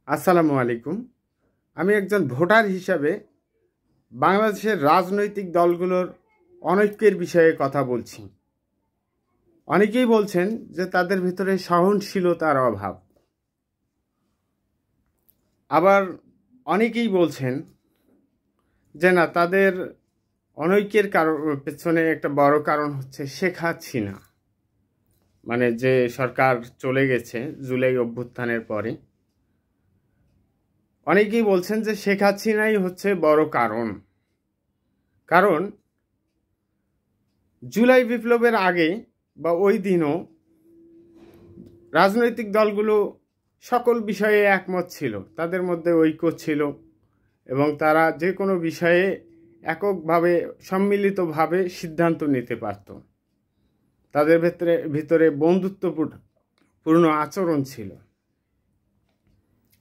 আসসালামু আলাইকুম। আমি একজন ভোটার হিসাবে বাংলাদেশের রাজনৈতিক দলগুলোর অনৈক্যের বিষয়ে কথা বলছি। অনেকেই বলছেন যে তাদের ভিতরে সহনশীলতার অভাব, আবার অনেকেই বলছেন যে না, তাদের অনৈক্যের পেছনে একটা বড় কারণ হচ্ছে শেখ হাসিনা, মানে যে সরকার চলে গেছে জুলাই অভ্যুত্থানের পরে। অনেকেই বলছেন যে শেখ হাসিনাই হচ্ছে বড় কারণ। কারণ জুলাই বিপ্লবের আগে বা ওই দিনও রাজনৈতিক দলগুলো সকল বিষয়ে একমত ছিল, তাদের মধ্যে ঐক্য ছিল এবং তারা যে কোনো বিষয়ে এককভাবে সম্মিলিতভাবে সিদ্ধান্ত নিতে পারত। তাদের ভিতরে বন্ধুত্বপূর্ণ আচরণ ছিল।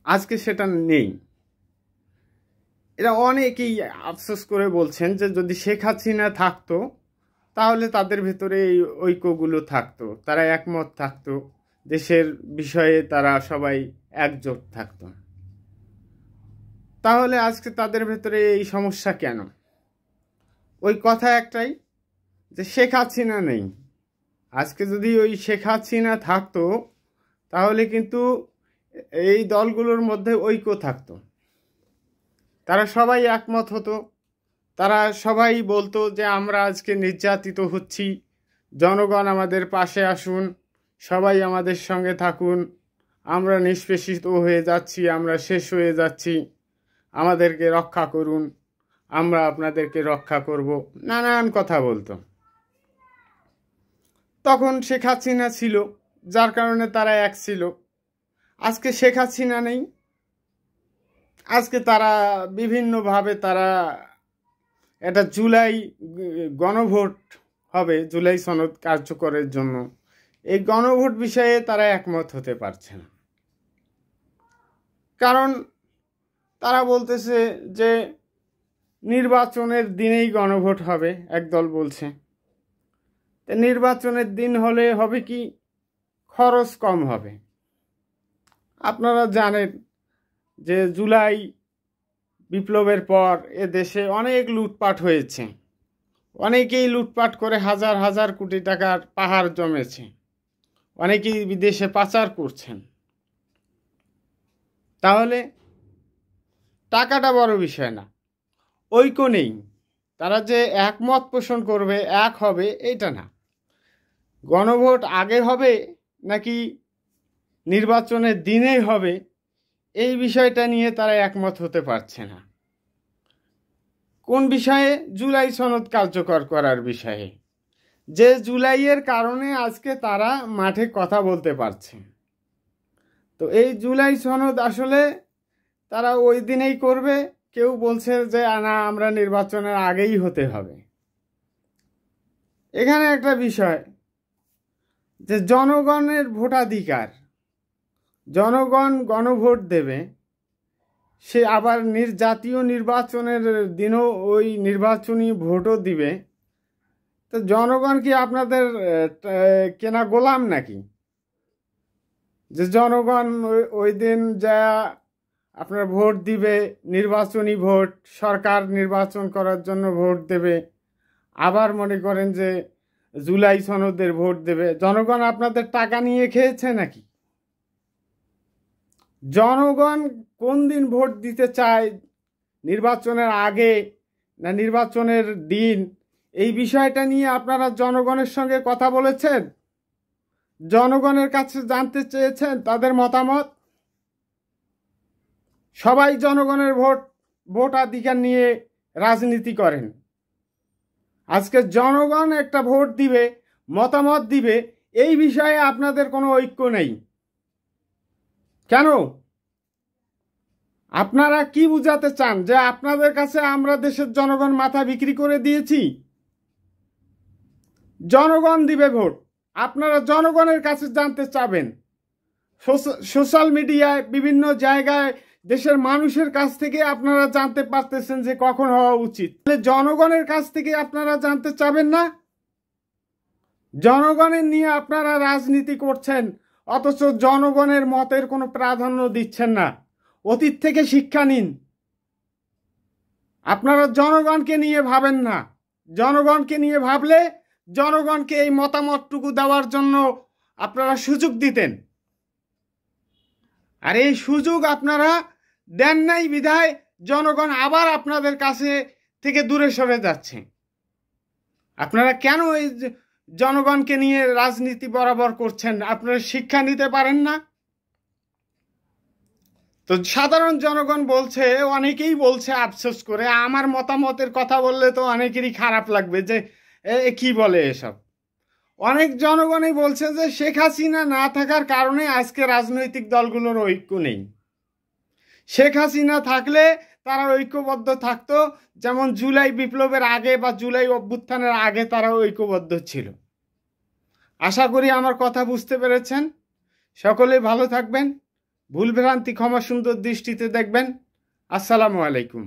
আজকে সেটা নেই। এরা অনেকেই আফসোস করে বলছেন যে যদি শেখ হাসিনা থাকতো তাহলে তাদের ভেতরে এই ঐক্যগুলো থাকতো, তারা একমত থাকতো, দেশের বিষয়ে তারা সবাই একজোট থাকতো। তাহলে আজকে তাদের ভেতরে এই সমস্যা কেন? ওই কথা একটাই, যে শেখ হাসিনা নেই। আজকে যদি ওই শেখ হাসিনা থাকতো তাহলে কিন্তু এই দলগুলোর মধ্যে ঐক্য থাকতো, তারা সবাই একমত হতো, তারা সবাই বলতো যে আমরা আজকে নির্যাতিত হচ্ছি, জনগণ আমাদের পাশে আসুন, সবাই আমাদের সঙ্গে থাকুন, আমরা নিষ্পেষিত হয়ে যাচ্ছি, আমরা শেষ হয়ে যাচ্ছি, আমাদেরকে রক্ষা করুন, আমরা আপনাদেরকে রক্ষা করব, নানান কথা বলতো। তখন শেখ হাসিনা ছিল, যার কারণে তারা এক ছিল। আজকে শেখ হাসিনা নেই, আজকে তারা বিভিন্নভাবে তারা এটা জুলাই গণভোট হবে, জুলাই সনদ কার্যকরের জন্য, এই গণভোট বিষয়ে তারা একমত হতে পারছে না। কারণ তারা বলতেছে যে নির্বাচনের দিনেই গণভোট হবে, একদল বলছে। নির্বাচনের দিন হলে হবে কি, খরচ কম হবে। আপনারা জানেন যে জুলাই বিপ্লবের পর এ দেশে অনেক লুটপাট হয়েছে, অনেকেই লুটপাট করে হাজার হাজার কোটি টাকার পাহাড় জমেছে, অনেকেই বিদেশে পাচার করছেন। তাহলে টাকাটা বড় বিষয় না, ঐক্য নেই, তারা যে একমত পোষণ করবে, এক হবে, এইটা না। গণভোট আগে হবে নাকি নির্বাচনের দিনেই হবে, এই বিষয়টা নিয়ে তারা একমত হতে পারছে না। কোন বিষয়ে? জুলাই সনদ কার্যকর করার বিষয়ে, যে জুলাইয়ের কারণে আজকে তারা মাঠে কথা বলতে পারছে। তো এই জুলাই সনদ আসলে তারা ওই দিনেই করবে, কেউ বলছে যে না, আমরা নির্বাচনের আগেই হতে হবে। এখানে একটা বিষয়, যে জনগণের ভোটাধিকার, জনগণ গণভোট দেবে, সে আবার জাতীয় নির্বাচনের দিনও ওই নির্বাচনী ভোটও দিবে। তো জনগণ কি আপনাদের কেনা গোলাম নাকি, যে জনগণ ওই দিন যা আপনার ভোট দিবে, নির্বাচনী ভোট, সরকার নির্বাচন করার জন্য ভোট দেবে, আবার মনে করেন যে জুলাই সনদের ভোট দেবে? জনগণ আপনাদের টাকা নিয়ে খেয়েছে নাকি? জনগণ কোন দিন ভোট দিতে চায়, নির্বাচনের আগে না নির্বাচনের দিন, এই বিষয়টা নিয়ে আপনারা জনগণের সঙ্গে কথা বলেছেন? জনগণের কাছে জানতে চেয়েছেন তাদের মতামত? সবাই জনগণের ভোটাধিকার নিয়ে রাজনীতি করেন। আজকে জনগণ একটা ভোট দিবে, মতামত দিবে, এই বিষয়ে আপনাদের কোনো ঐক্য নেই কেন? আপনারা কি বুঝাতে চান, যে আপনাদের কাছে আমরা দেশের জনগণ মাথা বিক্রি করে দিয়েছি? জনগণ দিবে ভোট, আপনারা জনগণের কাছে জানতে চাবেন। সোশ্যাল মিডিয়ায় বিভিন্ন জায়গায় দেশের মানুষের কাছ থেকে আপনারা জানতে পারতেছেন যে কখন হওয়া উচিত। জনগণের কাছ থেকে আপনারা জানতে চাবেন না? জনগণের নিয়ে আপনারা রাজনীতি করছেন, অথচ জনগণের মতের কোনো প্রাধান্য দিচ্ছেন না। অতীত থেকে শিক্ষা নিন। আপনারা জনগণকে নিয়ে ভাবেন না। জনগণকে নিয়ে ভাবলে জনগণকে এই মতামতটুকু দেওয়ার জন্য আপনারা সুযোগ দিতেন। আর এই সুযোগ আপনারা দেন নাই বিধায় জনগণ আবার আপনাদের কাছে থেকে দূরে সরে যাচ্ছে। আপনারা কেন এই জনগণকে নিয়ে রাজনীতি বরাবর করছেন? আপনারা শিক্ষা নিতে পারেন না? তো সাধারণ জনগণ বলছে, অনেকেই বলছে আফসোস করে, আমার মতামতের কথা বললে তো অনেকেরই খারাপ লাগবে যে কি বলে এসব। অনেক জনগণই বলছে যে শেখ হাসিনা না থাকার কারণে আজকে রাজনৈতিক দলগুলোর ঐক্য নেই। শেখ হাসিনা থাকলে তারা ঐক্যবদ্ধ থাকতো, যেমন জুলাই বিপ্লবের আগে বা জুলাই অভ্যুত্থানের আগে তারা ঐক্যবদ্ধ ছিল। আশা করি আমার কথা বুঝতে পেরেছেন। সকলেই ভালো থাকবেন, ভুলভ্রান্তি ক্ষমা সুন্দর দৃষ্টিতে দেখবেন। আসসালামু আলাইকুম।